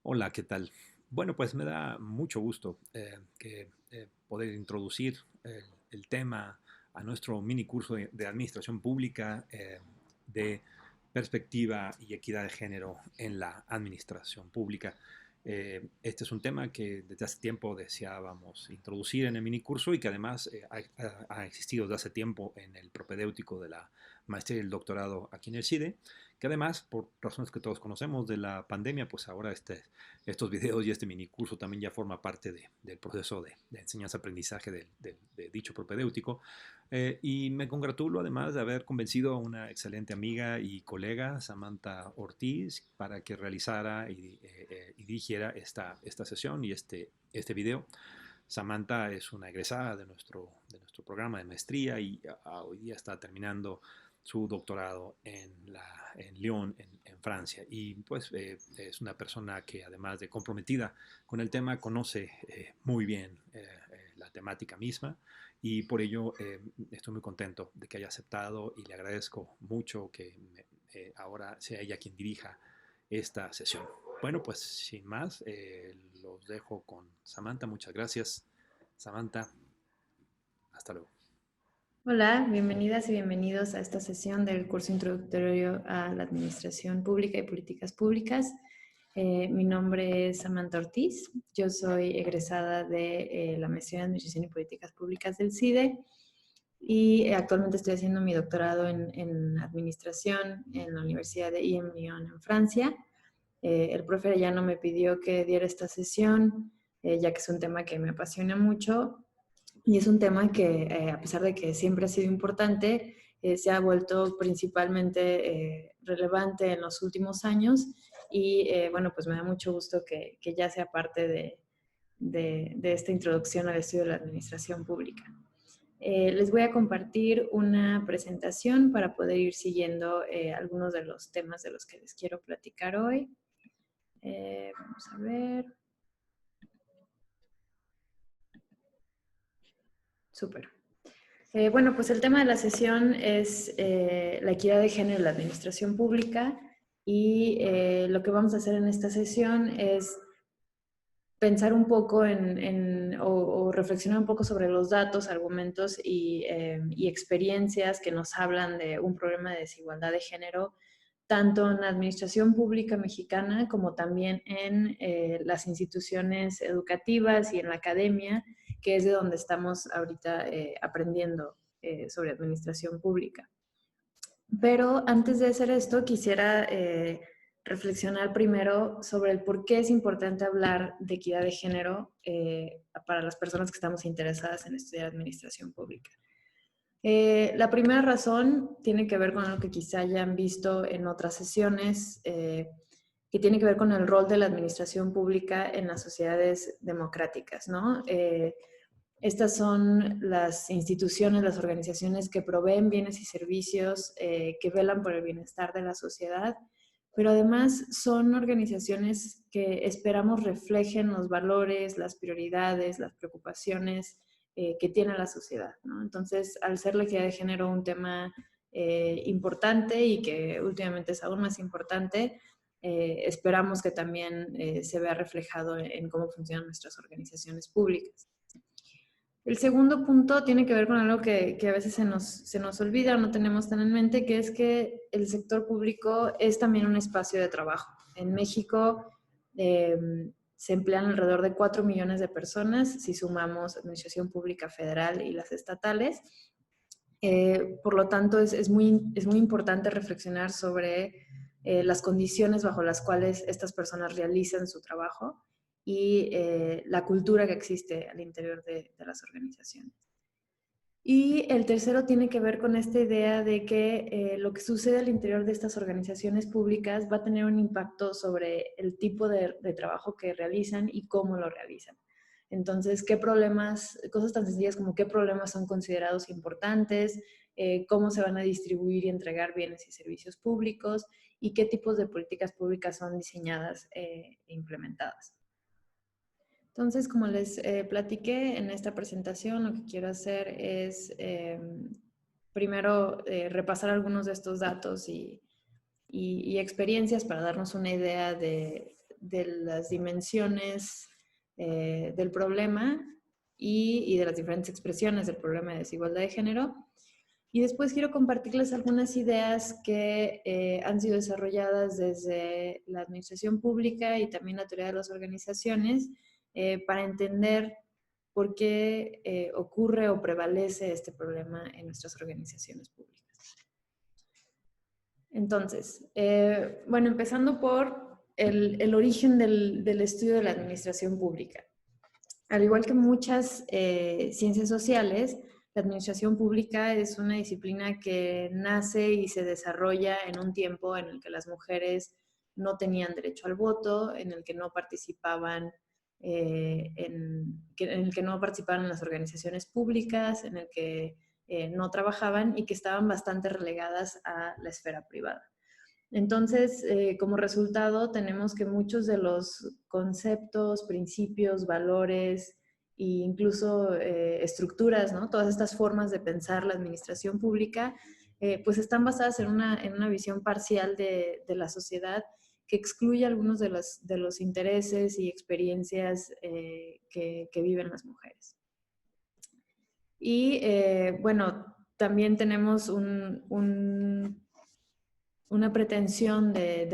Hola, ¿qué tal? Bueno, pues me da mucho gusto poder introducir el tema a nuestro mini curso de Administración Pública de perspectiva y equidad de género en la administración pública. Este es un tema que desde hace tiempo deseábamos introducir en el mini curso y que además ha existido desde hace tiempo en el propedéutico de la maestría y el doctorado aquí en el CIDE, que además, por razones que todos conocemos de la pandemia, pues ahora estos videos y este mini curso también ya forma parte del proceso de enseñanza-aprendizaje de dicho propedéutico. Y me congratulo además de haber convencido a una excelente amiga y colega, Samantha Ortiz, para que realizara y dirigiera esta sesión y este video. Samantha es una egresada de nuestro programa de maestría y hoy día está terminando su doctorado en Lyon, en Francia. Y pues es una persona que además de comprometida con el tema, conoce muy bien la temática misma y por ello estoy muy contento de que haya aceptado y le agradezco mucho que ahora sea ella quien dirija esta sesión. Bueno, pues sin más, los dejo con Samantha. Muchas gracias, Samantha. Hasta luego. Hola, bienvenidas y bienvenidos a esta sesión del curso introductorio a la Administración Pública y Políticas Públicas. Mi nombre es Samantha Ortiz, yo soy egresada de la maestría en Administración y Políticas Públicas del CIDE y actualmente estoy haciendo mi doctorado en Administración en la Universidad de IEM Lyon en Francia. El profe Arellano me pidió que diera esta sesión, ya que es un tema que me apasiona mucho y es un tema que, a pesar de que siempre ha sido importante, se ha vuelto principalmente relevante en los últimos años y bueno, pues me da mucho gusto que ya sea parte de esta introducción al estudio de la administración pública. Les voy a compartir una presentación para poder ir siguiendo algunos de los temas de los que les quiero platicar hoy. Vamos a ver. Súper. Bueno, pues el tema de la sesión es la equidad de género en la administración pública y lo que vamos a hacer en esta sesión es pensar un poco o reflexionar un poco sobre los datos, argumentos y experiencias que nos hablan de un problema de desigualdad de género, tanto en la administración pública mexicana como también en las instituciones educativas y en la academia, que es de donde estamos ahorita aprendiendo sobre administración pública. Pero antes de hacer esto, quisiera reflexionar primero sobre el por qué es importante hablar de equidad de género para las personas que estamos interesadas en estudiar administración pública. La primera razón tiene que ver con algo que quizá hayan visto en otras sesiones, que tiene que ver con el rol de la administración pública en las sociedades democráticas, ¿no? Estas son las instituciones, las organizaciones que proveen bienes y servicios, que velan por el bienestar de la sociedad, pero además son organizaciones que esperamos reflejen los valores, las prioridades, las preocupaciones que tiene la sociedad, ¿no? Entonces, al ser la equidad de género un tema importante y que últimamente es aún más importante, esperamos que también se vea reflejado en cómo funcionan nuestras organizaciones públicas. El segundo punto tiene que ver con algo que a veces se nos olvida o no tenemos tan en mente, que es que el sector público es también un espacio de trabajo. En México eh, se emplean alrededor de 4 millones de personas, si sumamos administración pública federal y las estatales. Por lo tanto, es muy importante reflexionar sobre las condiciones bajo las cuales estas personas realizan su trabajo y la cultura que existe al interior de las organizaciones. Y el tercero tiene que ver con esta idea de que lo que sucede al interior de estas organizaciones públicas va a tener un impacto sobre el tipo de trabajo que realizan y cómo lo realizan. Entonces, ¿qué problemas, cosas tan sencillas como qué problemas son considerados importantes, cómo se van a distribuir y entregar bienes y servicios públicos y qué tipos de políticas públicas son diseñadas e implementadas? Entonces, como les platiqué en esta presentación, lo que quiero hacer es primero repasar algunos de estos datos y experiencias para darnos una idea de las dimensiones del problema y de las diferentes expresiones del problema de desigualdad de género. Y después quiero compartirles algunas ideas que han sido desarrolladas desde la administración pública y también la teoría de las organizaciones para entender por qué ocurre o prevalece este problema en nuestras organizaciones públicas. Entonces, bueno, empezando por el origen del estudio de la administración pública. Al igual que muchas ciencias sociales, la administración pública es una disciplina que nace y se desarrolla en un tiempo en el que las mujeres no tenían derecho al voto, en el que no participaban en el que no participaban en las organizaciones públicas, en el que no trabajaban y que estaban bastante relegadas a la esfera privada. Entonces, como resultado, tenemos que muchos de los conceptos, principios, valores e incluso estructuras, ¿no? Todas estas formas de pensar la administración pública, pues están basadas en una visión parcial de la sociedad que excluye algunos de los intereses y experiencias que viven las mujeres. Y bueno, también tenemos una pretensión de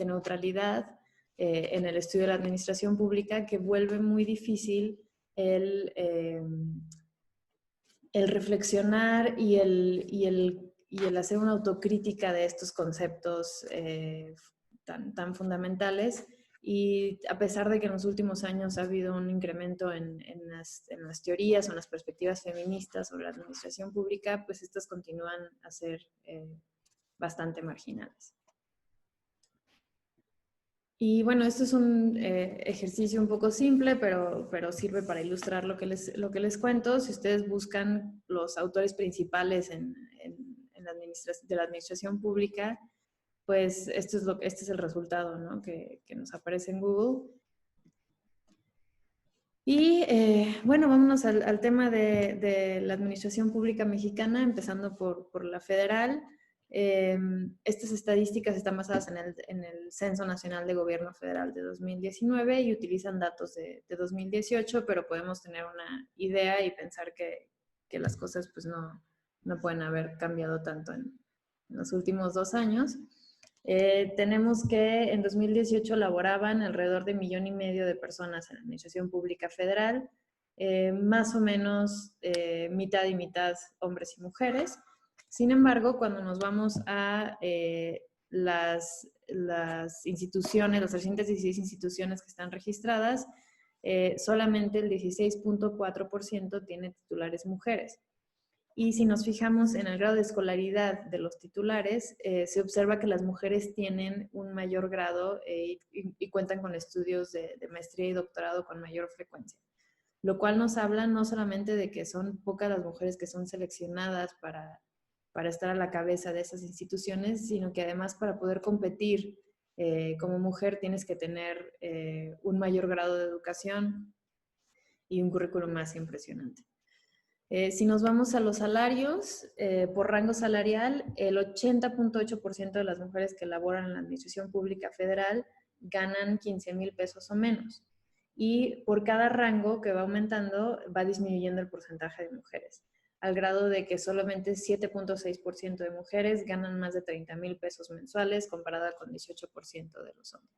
neutralidad en el estudio de la administración pública que vuelve muy difícil el reflexionar y el hacer una autocrítica de estos conceptos tan fundamentales. Y a pesar de que en los últimos años ha habido un incremento en las teorías o en las perspectivas feministas sobre la administración pública, pues estas continúan a ser bastante marginales. Y bueno, esto es un ejercicio un poco simple, pero sirve para ilustrar lo que les cuento. Si ustedes buscan los autores principales de la administración pública, pues este es el resultado, ¿no? que nos aparece en Google. Y bueno, vámonos al tema de la administración pública mexicana, empezando por la federal. Estas estadísticas están basadas en el Censo Nacional de Gobierno Federal de 2019 y utilizan datos de 2018, pero podemos tener una idea y pensar que las cosas pues no pueden haber cambiado tanto en los últimos 2 años. Tenemos que en 2018 laboraban alrededor de 1,5 millones de personas en la administración pública federal, más o menos mitad y mitad hombres y mujeres. Sin embargo, cuando nos vamos a las instituciones, las 316 instituciones que están registradas, solamente el 16.4% tiene titulares mujeres. Y si nos fijamos en el grado de escolaridad de los titulares, se observa que las mujeres tienen un mayor grado y cuentan con estudios de maestría y doctorado con mayor frecuencia. Lo cual nos habla no solamente de que son pocas las mujeres que son seleccionadas para estar a la cabeza de esas instituciones, sino que además para poder competir como mujer tienes que tener un mayor grado de educación y un currículum más impresionante. Si nos vamos a los salarios, por rango salarial, el 80.8% de las mujeres que laboran en la administración pública federal ganan 15,000 pesos o menos. Y por cada rango que va aumentando, va disminuyendo el porcentaje de mujeres, al grado de que solamente 7.6% de mujeres ganan más de 30,000 pesos mensuales, comparada con 18% de los hombres.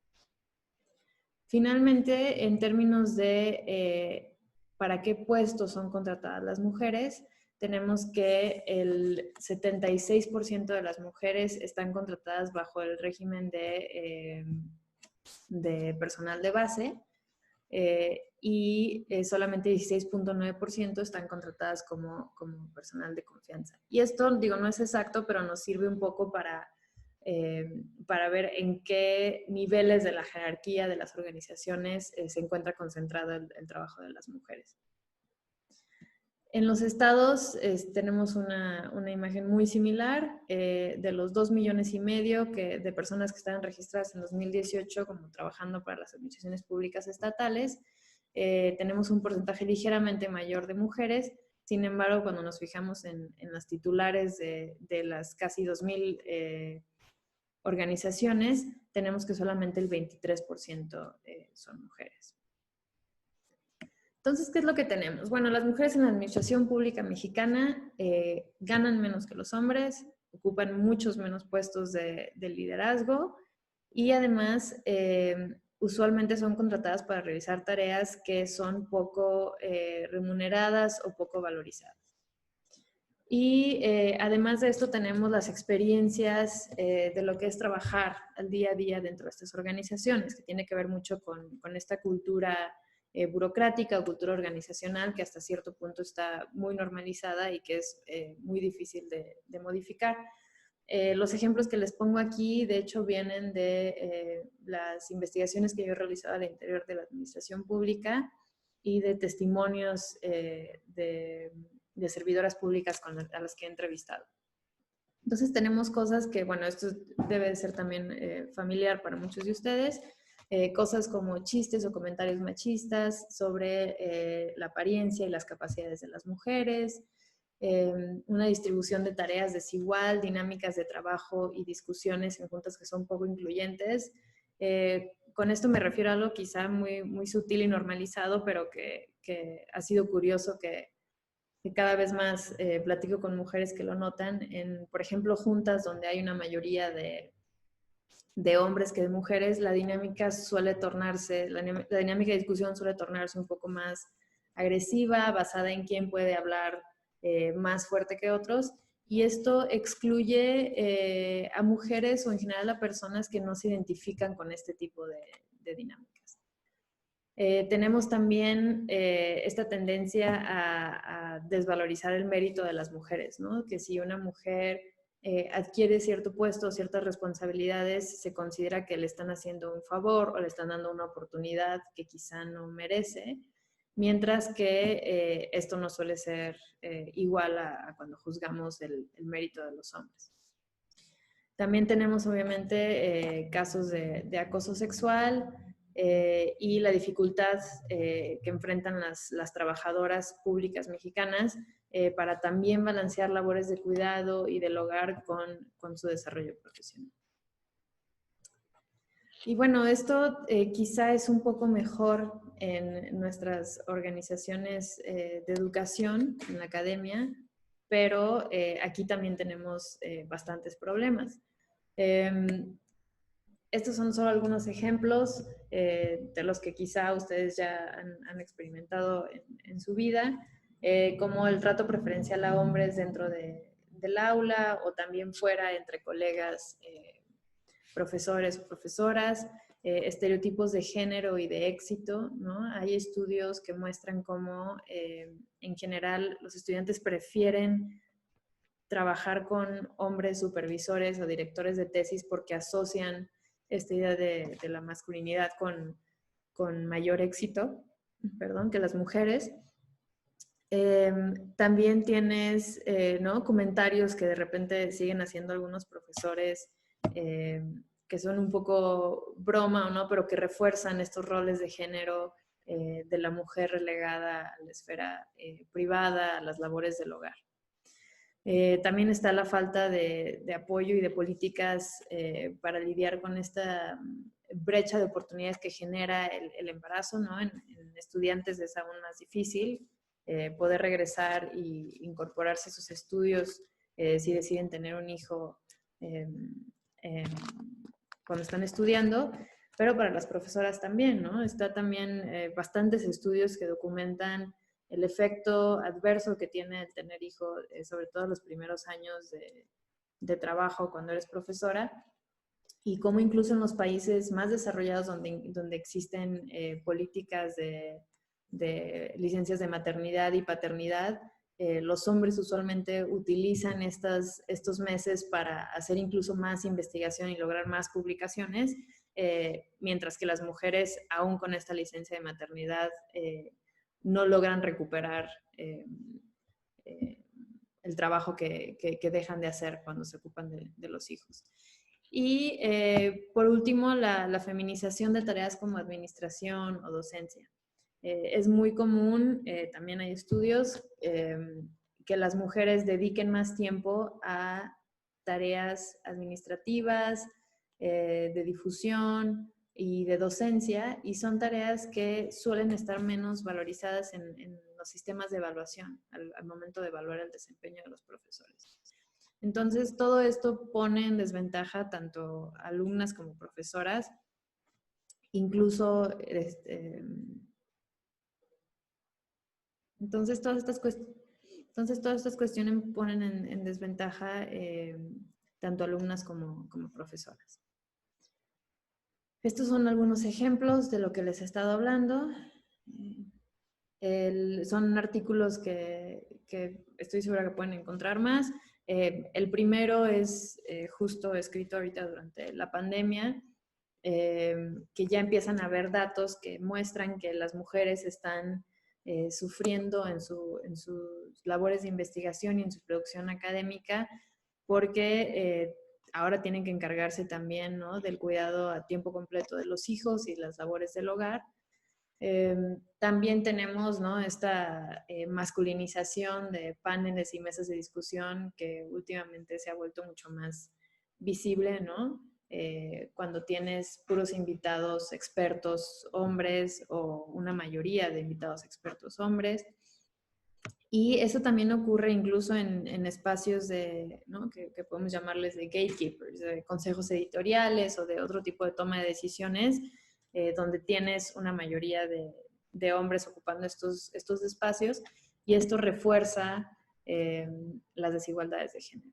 Finalmente, en términos de para qué puestos son contratadas las mujeres, tenemos que el 76% de las mujeres están contratadas bajo el régimen de personal de base y solamente 16.9% están contratadas como personal de confianza. Y esto, digo, no es exacto, pero nos sirve un poco para ver en qué niveles de la jerarquía de las organizaciones se encuentra concentrado el trabajo de las mujeres. En los estados tenemos una imagen muy similar de los 2,5 millones de personas que estaban registradas en 2018 como trabajando para las administraciones públicas estatales. Tenemos un porcentaje ligeramente mayor de mujeres. Sin embargo, cuando nos fijamos en las titulares de las casi 2,000 organizaciones, tenemos que solamente el 23% son mujeres. Entonces, ¿qué es lo que tenemos? Bueno, las mujeres en la administración pública mexicana ganan menos que los hombres, ocupan muchos menos puestos de liderazgo y además usualmente son contratadas para realizar tareas que son poco remuneradas o poco valorizadas. Y además de esto tenemos las experiencias de lo que es trabajar al día a día dentro de estas organizaciones, que tiene que ver mucho con esta cultura burocrática o cultura organizacional que hasta cierto punto está muy normalizada y que es muy difícil de modificar. Los ejemplos que les pongo aquí, de hecho, vienen de las investigaciones que yo he realizado al interior de la administración pública y de testimonios de servidoras públicas a las que he entrevistado. Entonces tenemos cosas que, bueno, esto debe de ser también familiar para muchos de ustedes, cosas como chistes o comentarios machistas sobre la apariencia y las capacidades de las mujeres, una distribución de tareas desigual, dinámicas de trabajo y discusiones en juntas que son poco incluyentes. Con esto me refiero a algo quizá muy, muy sutil y normalizado, pero que ha sido curioso que cada vez más platico con mujeres que lo notan, por ejemplo, juntas donde hay una mayoría de hombres que de mujeres, la dinámica la dinámica de discusión suele tornarse un poco más agresiva, basada en quién puede hablar más fuerte que otros, y esto excluye a mujeres o en general a personas que no se identifican con este tipo de dinámicas. Tenemos también esta tendencia a desvalorizar el mérito de las mujeres, ¿no? Que si una mujer adquiere cierto puesto, ciertas responsabilidades, se considera que le están haciendo un favor o le están dando una oportunidad que quizá no merece, mientras que esto no suele ser igual a cuando juzgamos el mérito de los hombres. También tenemos obviamente casos de acoso sexual y la dificultad que enfrentan las trabajadoras públicas mexicanas para también balancear labores de cuidado y del hogar con su desarrollo profesional. Y bueno, esto quizá es un poco mejor en nuestras organizaciones de educación, en la academia, pero aquí también tenemos bastantes problemas. Estos son solo algunos ejemplos de los que quizá ustedes ya han experimentado en su vida, como el trato preferencial a hombres dentro del aula o también fuera entre colegas, profesores o profesoras, estereotipos de género y de éxito, ¿no? Hay estudios que muestran cómo en general los estudiantes prefieren trabajar con hombres supervisores o directores de tesis porque asocian esta idea de la masculinidad con mayor éxito, que las mujeres. También tienes ¿no? comentarios que de repente siguen haciendo algunos profesores que son un poco broma, ¿no? Pero que refuerzan estos roles de género de la mujer relegada a la esfera privada, a las labores del hogar. También está la falta de apoyo y de políticas para lidiar con esta brecha de oportunidades que genera el embarazo, ¿no? En estudiantes es aún más difícil poder regresar e incorporarse a sus estudios si deciden tener un hijo cuando están estudiando, pero para las profesoras también, ¿no? Está también bastantes estudios que documentan el efecto adverso que tiene el tener hijos, sobre todo los primeros años de trabajo cuando eres profesora, y cómo incluso en los países más desarrollados donde existen políticas de licencias de maternidad y paternidad, los hombres usualmente utilizan estos meses para hacer incluso más investigación y lograr más publicaciones, mientras que las mujeres, aún con esta licencia de maternidad, no logran recuperar el trabajo que dejan de hacer cuando se ocupan de los hijos. Y por último, la feminización de tareas como administración o docencia. Es muy común, también hay estudios, que las mujeres dediquen más tiempo a tareas administrativas, de difusión y de docencia, y son tareas que suelen estar menos valorizadas en los sistemas de evaluación al momento de evaluar el desempeño de los profesores. Entonces, todo esto pone en desventaja tanto alumnas como profesoras, incluso, entonces todas estas cuestiones ponen en desventaja tanto alumnas como profesoras. Estos son algunos ejemplos de lo que les he estado hablando. Son artículos que estoy segura que pueden encontrar más. El primero es justo escrito ahorita durante la pandemia, que ya empiezan a haber datos que muestran que las mujeres están sufriendo en sus labores de investigación y en su producción académica, porque ahora tienen que encargarse también, ¿no?, del cuidado a tiempo completo de los hijos y las labores del hogar. También tenemos, ¿no?, esta masculinización de paneles y mesas de discusión que últimamente se ha vuelto mucho más visible, ¿no? Cuando tienes puros invitados expertos hombres o una mayoría de invitados expertos hombres. Y eso también ocurre incluso en espacios de, ¿no?, que podemos llamarles de gatekeepers, de consejos editoriales o de otro tipo de toma de decisiones, donde tienes una mayoría de hombres ocupando estos espacios, y esto refuerza las desigualdades de género.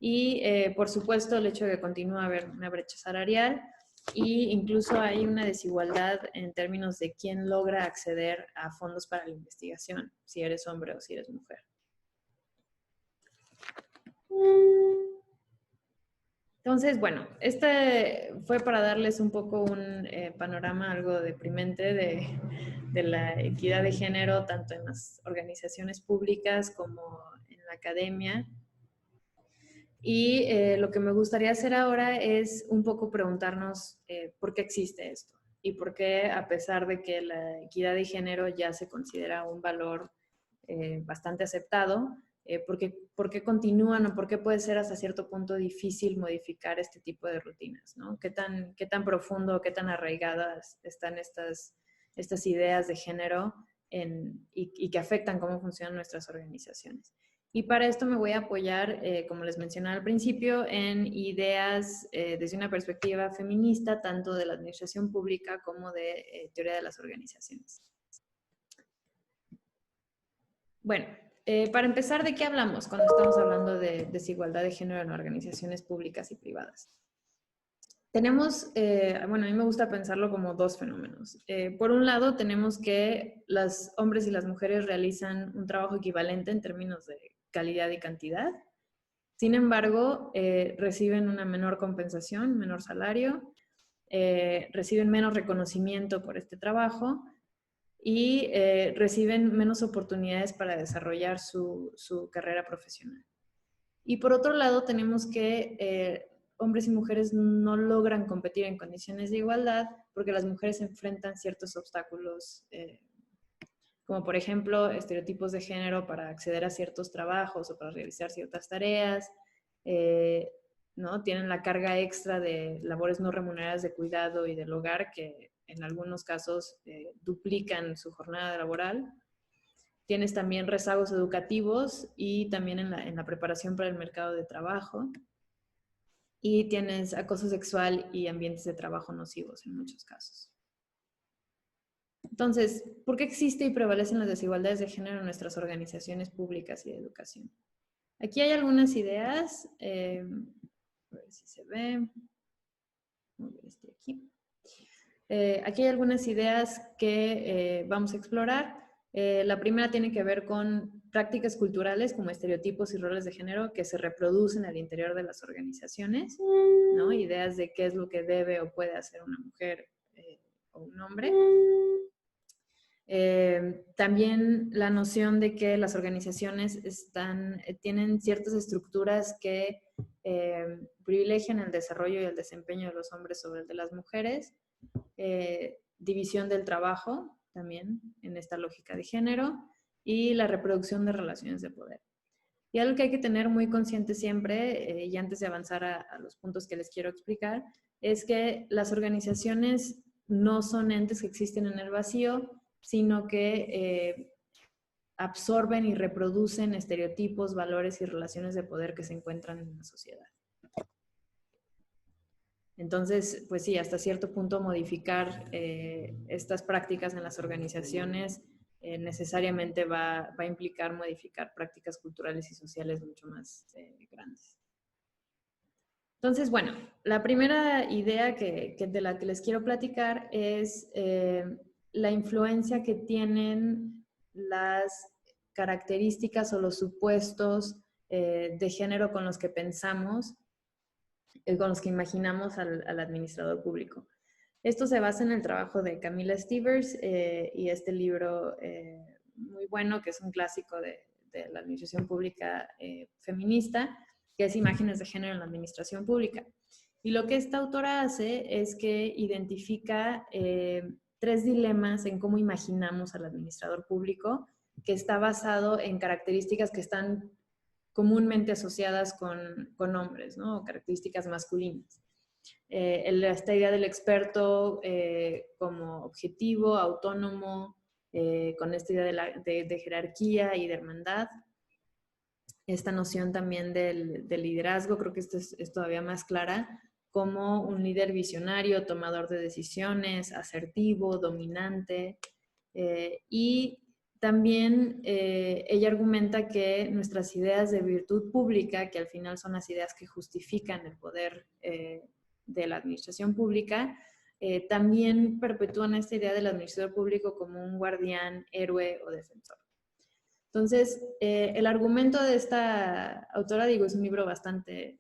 Y por supuesto el hecho de que continúa a haber una brecha salarial, y incluso hay una desigualdad en términos de quién logra acceder a fondos para la investigación, si eres hombre o si eres mujer. Entonces, bueno, este fue para darles un poco un panorama algo deprimente de la equidad de género, tanto en las organizaciones públicas como en la academia. Y lo que me gustaría hacer ahora es un poco preguntarnos por qué existe esto y por qué, a pesar de que la equidad de género ya se considera un valor bastante aceptado, ¿por qué continúan o por qué puede ser hasta cierto punto difícil modificar este tipo de rutinas, ¿no? ¿Qué tan profundo, qué tan arraigadas están estas ideas de género y que afectan cómo funcionan nuestras organizaciones? Y para esto me voy a apoyar, como les mencioné al principio, en ideas desde una perspectiva feminista, tanto de la administración pública como de teoría de las organizaciones. Bueno, para empezar, ¿de qué hablamos cuando estamos hablando de desigualdad de género en organizaciones públicas y privadas? Tenemos, bueno, a mí me gusta pensarlo como dos fenómenos. Por un lado, tenemos que los hombres y las mujeres realizan un trabajo equivalente en términos de calidad y cantidad. Sin embargo, reciben una menor compensación, menor salario, reciben menos reconocimiento por este trabajo y reciben menos oportunidades para desarrollar su carrera profesional. Y por otro lado, tenemos que hombres y mujeres no logran competir en condiciones de igualdad porque las mujeres enfrentan ciertos obstáculos, como por ejemplo estereotipos de género para acceder a ciertos trabajos o para realizar ciertas tareas, ¿no? Tienen la carga extra de labores no remuneradas de cuidado y del hogar que en algunos casos duplican su jornada laboral. Tienes también rezagos educativos y también en la preparación para el mercado de trabajo. Y tienes acoso sexual y ambientes de trabajo nocivos en muchos casos. Entonces, ¿por qué existe y prevalecen las desigualdades de género en nuestras organizaciones públicas y de educación? Aquí hay algunas ideas, a ver si se ve. Voy a ver este aquí. Aquí hay algunas ideas que vamos a explorar. La primera tiene que ver con prácticas culturales como estereotipos y roles de género que se reproducen al interior de las organizaciones, ¿no? Ideas de qué es lo que debe o puede hacer una mujer o un hombre. También la noción de que las organizaciones tienen ciertas estructuras que privilegian el desarrollo y el desempeño de los hombres sobre el de las mujeres. División del trabajo, también en esta lógica de género, y la reproducción de relaciones de poder. Y algo que hay que tener muy consciente siempre, y antes de avanzar a los puntos que les quiero explicar, es que las organizaciones no son entes que existen en el vacío, sino que absorben y reproducen estereotipos, valores y relaciones de poder que se encuentran en la sociedad. Entonces, pues sí, hasta cierto punto modificar estas prácticas en las organizaciones necesariamente va a implicar modificar prácticas culturales y sociales mucho más grandes. Entonces, bueno, la primera idea de la que les quiero platicar es la influencia que tienen las características o los supuestos de género con los que pensamos, con los que imaginamos al administrador público. Esto se basa en el trabajo de Camila Stevers y este libro muy bueno, que es un clásico de la administración pública feminista, que es Imágenes de Género en la Administración Pública. Y lo que esta autora hace es que identifica 3 dilemas en cómo imaginamos al administrador público, que está basado en características que están comúnmente asociadas con hombres, ¿no? O características masculinas. Esta idea del experto como objetivo, autónomo, con esta idea de jerarquía y de hermandad. Esta noción también del liderazgo, creo que esta es todavía más clara, como un líder visionario, tomador de decisiones, asertivo, dominante, y también ella argumenta que nuestras ideas de virtud pública, que al final son las ideas que justifican el poder de la administración pública, también perpetúan esta idea del administrador público como un guardián, héroe o defensor. Entonces, el argumento de esta autora, digo, es un libro bastante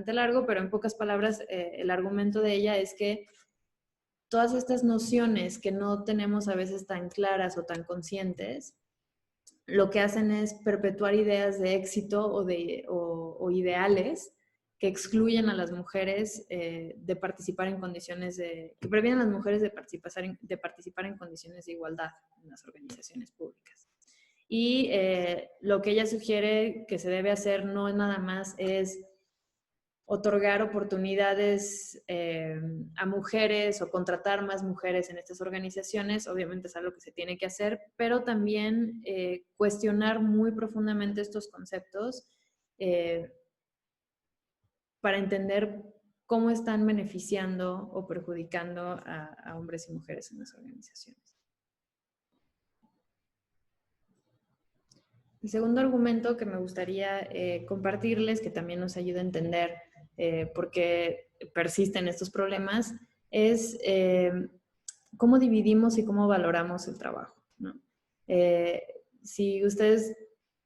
largo, pero en pocas palabras, el argumento de ella es que todas estas nociones que no tenemos a veces tan claras o tan conscientes, lo que hacen es perpetuar ideas de éxito o ideales que excluyen a las mujeres de participar en condiciones que previenen a las mujeres de participar en condiciones de igualdad en las organizaciones públicas. Y lo que ella sugiere que se debe hacer no nada más es otorgar oportunidades a mujeres o contratar más mujeres en estas organizaciones, obviamente es algo que se tiene que hacer, pero también cuestionar muy profundamente estos conceptos para entender cómo están beneficiando o perjudicando a hombres y mujeres en las organizaciones. El segundo argumento que me gustaría compartirles, que también nos ayuda a entender por qué persisten estos problemas, es cómo dividimos y cómo valoramos el trabajo, ¿no? Si ustedes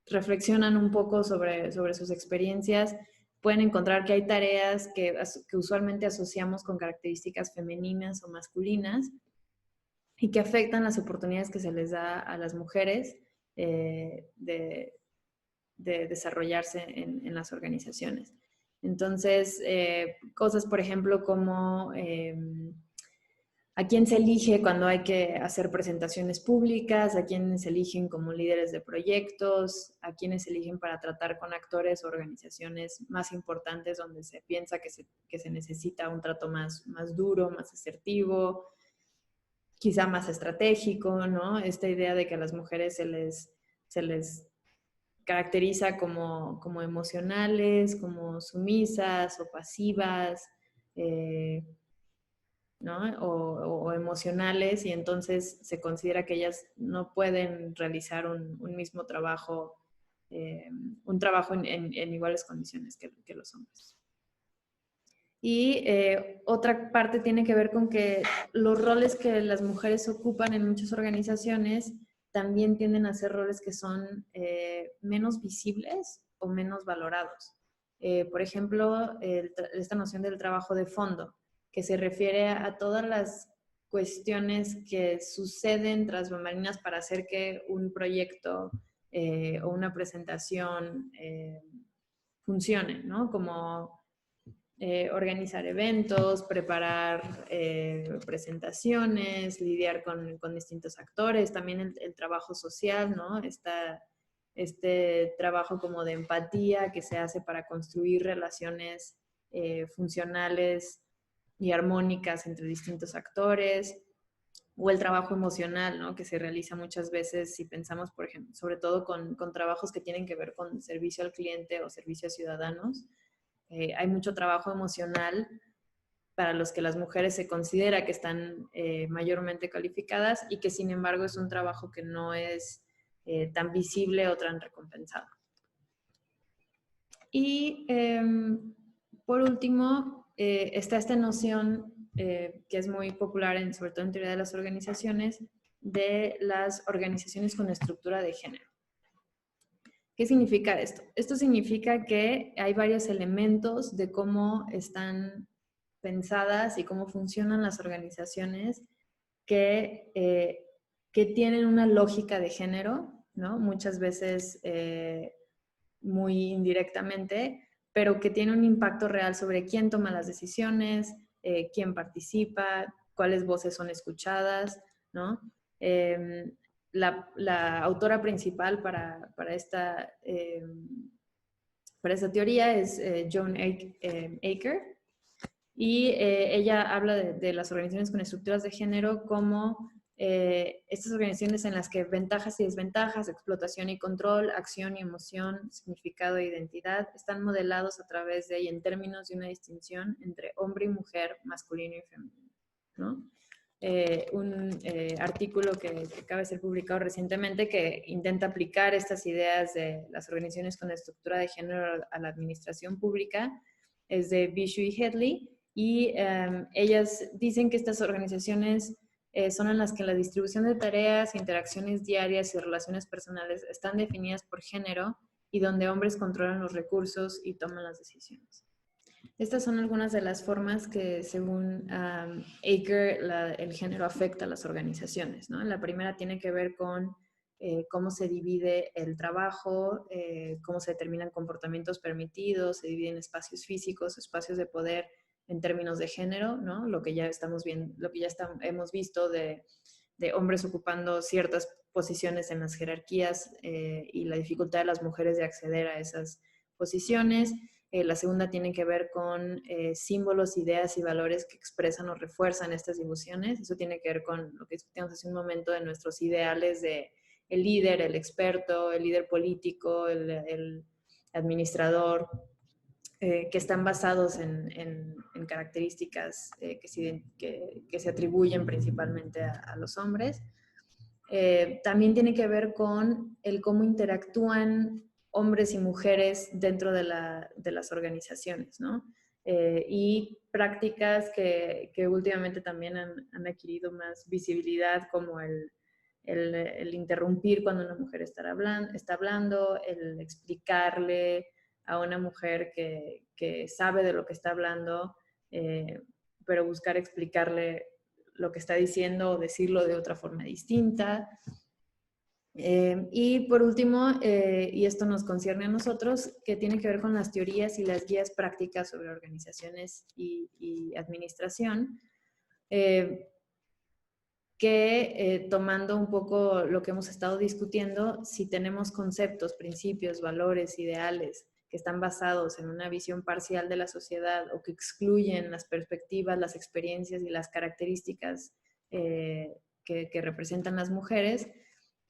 reflexionan un poco sobre sus experiencias, pueden encontrar que hay tareas que usualmente asociamos con características femeninas o masculinas y que afectan las oportunidades que se les da a las mujeres de desarrollarse en las organizaciones. Entonces, cosas, por ejemplo, como a quién se elige cuando hay que hacer presentaciones públicas, a quiénes se eligen como líderes de proyectos, a quiénes se eligen para tratar con actores o organizaciones más importantes donde se piensa que se necesita un trato más duro, más asertivo, quizá más estratégico, ¿no? Esta idea de que a las mujeres se les caracteriza como emocionales, como sumisas o pasivas, ¿no? O emocionales, y entonces se considera que ellas no pueden realizar un mismo trabajo, un trabajo en iguales condiciones que los hombres. Y otra parte tiene que ver con que los roles que las mujeres ocupan en muchas organizaciones también tienden a ser roles que son menos visibles o menos valorados. Por ejemplo, esta noción del trabajo de fondo, que se refiere a todas las cuestiones que suceden tras bambalinas para hacer que un proyecto o una presentación funcione, ¿no? Como organizar eventos, preparar presentaciones, lidiar con distintos actores, también el trabajo social, ¿no? Este trabajo como de empatía que se hace para construir relaciones funcionales y armónicas entre distintos actores, o el trabajo emocional, ¿no? Que se realiza muchas veces si pensamos, por ejemplo, sobre todo con trabajos que tienen que ver con servicio al cliente o servicio a ciudadanos. Hay mucho trabajo emocional para los que las mujeres se considera que están mayormente calificadas y que sin embargo es un trabajo que no es tan visible o tan recompensado. Y por último, está esta noción que es muy popular, sobre todo en teoría de las organizaciones, de las organizaciones con estructura de género. ¿Qué significa esto? Esto significa que hay varios elementos de cómo están pensadas y cómo funcionan las organizaciones que tienen una lógica de género, ¿no? Muchas veces muy indirectamente, pero que tiene un impacto real sobre quién toma las decisiones, quién participa, cuáles voces son escuchadas, ¿no? La autora principal para esta teoría es Joan Aker, y ella habla de las organizaciones con estructuras de género como estas organizaciones en las que ventajas y desventajas, explotación y control, acción y emoción, significado e identidad están modelados a través de y en términos de una distinción entre hombre y mujer, masculino y femenino, ¿no? Un artículo que acaba de ser publicado recientemente que intenta aplicar estas ideas de las organizaciones con estructura de género a la administración pública es de Bishu y Headley, y ellas dicen que estas organizaciones son en las que la distribución de tareas, interacciones diarias y relaciones personales están definidas por género y donde hombres controlan los recursos y toman las decisiones. Estas son algunas de las formas que, según Aker, el género afecta a las organizaciones, ¿no? La primera tiene que ver con cómo se divide el trabajo, cómo se determinan comportamientos permitidos, se dividen espacios físicos, espacios de poder en términos de género, ¿no? Lo que ya estamos viendo, lo que ya hemos visto de hombres ocupando ciertas posiciones en las jerarquías y la dificultad de las mujeres de acceder a esas posiciones. La segunda tiene que ver con símbolos, ideas y valores que expresan o refuerzan estas divisiones. Eso tiene que ver con lo que discutimos hace un momento de nuestros ideales de el líder, el experto, el líder político, el administrador, que están basados en características que se atribuyen principalmente a los hombres. También tiene que ver con el cómo interactúan hombres y mujeres dentro de las organizaciones, ¿no? Y prácticas que últimamente también han adquirido más visibilidad, como el interrumpir cuando una mujer está hablando, el explicarle a una mujer que sabe de lo que está hablando, pero buscar explicarle lo que está diciendo o decirlo de otra forma distinta. Y por último, y esto nos concierne a nosotros, que tiene que ver con las teorías y las guías prácticas sobre organizaciones y administración, que tomando un poco lo que hemos estado discutiendo, si tenemos conceptos, principios, valores, ideales que están basados en una visión parcial de la sociedad o que excluyen las perspectivas, las experiencias y las características que representan las mujeres,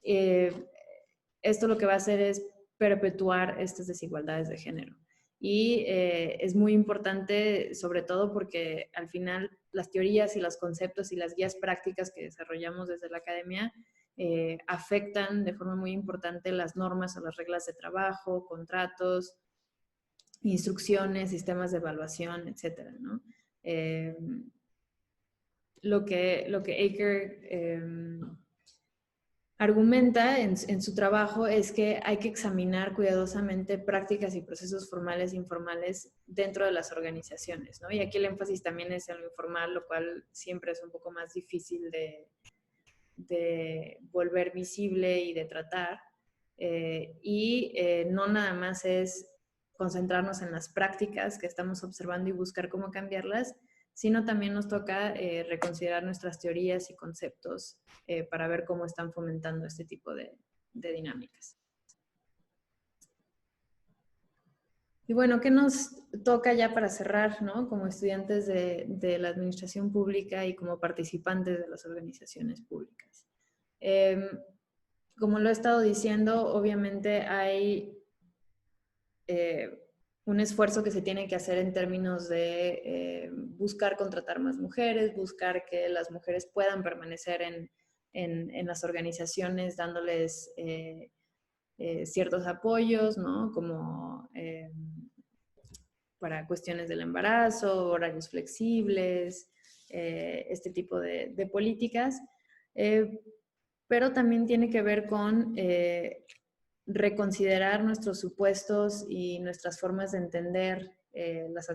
esto lo que va a hacer es perpetuar estas desigualdades de género. Y es muy importante, sobre todo porque al final las teorías y los conceptos y las guías prácticas que desarrollamos desde la academia afectan de forma muy importante las normas o las reglas de trabajo, contratos, instrucciones, sistemas de evaluación, etcétera, ¿no? Lo que Aker argumenta en su trabajo es que hay que examinar cuidadosamente prácticas y procesos formales e informales dentro de las organizaciones, ¿no? Y aquí el énfasis también es en lo informal, lo cual siempre es un poco más difícil de volver visible y de tratar. No nada más es concentrarnos en las prácticas que estamos observando y buscar cómo cambiarlas, sino también nos toca reconsiderar nuestras teorías y conceptos para ver cómo están fomentando este tipo de dinámicas. Y bueno, ¿qué nos toca ya para cerrar, ¿no? Como estudiantes de la administración pública y como participantes de las organizaciones públicas? Eh, Como lo he estado diciendo, obviamente hay eh, un esfuerzo que se tiene que hacer en términos de buscar contratar más mujeres, buscar que las mujeres puedan permanecer en las organizaciones dándoles ciertos apoyos, ¿no? Como para cuestiones del embarazo, horarios flexibles, este tipo de políticas. Eh, pero también tiene que ver con reconsiderar nuestros supuestos y nuestras formas de entender las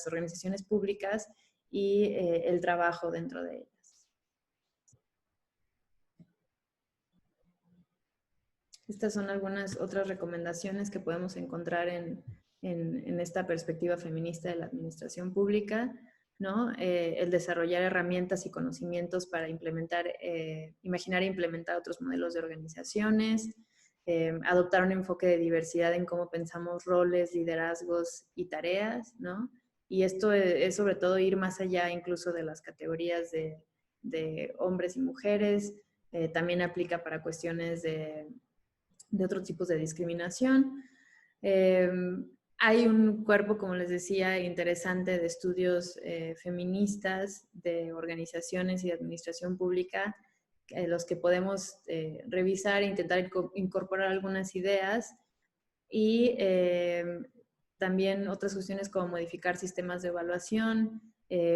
organizaciones públicas y el trabajo dentro de ellas. Estas son algunas otras recomendaciones que podemos encontrar en esta perspectiva feminista de la administración pública, ¿no? El desarrollar herramientas y conocimientos para imaginar e implementar otros modelos de organizaciones, adoptar un enfoque de diversidad en cómo pensamos roles, liderazgos y tareas, ¿no? Y esto es sobre todo ir más allá incluso de las categorías de hombres y mujeres, también aplica para cuestiones de otros tipos de discriminación. Eh, Hay un cuerpo, como les decía, interesante de estudios feministas, de organizaciones y de administración pública, los que podemos revisar e intentar incorporar algunas ideas y también otras cuestiones como modificar sistemas de evaluación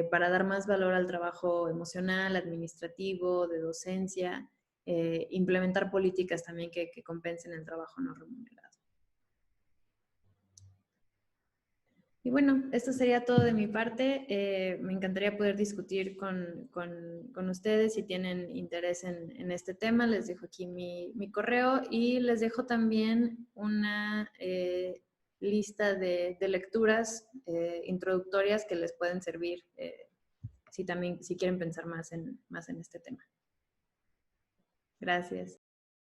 para dar más valor al trabajo emocional, administrativo, de docencia, implementar políticas también que compensen el trabajo no remunerado. Y bueno, esto sería todo de mi parte. Me encantaría poder discutir con ustedes si tienen interés en este tema. Les dejo aquí mi correo y les dejo también una lista de lecturas introductorias que les pueden servir si quieren pensar más en este tema. Gracias.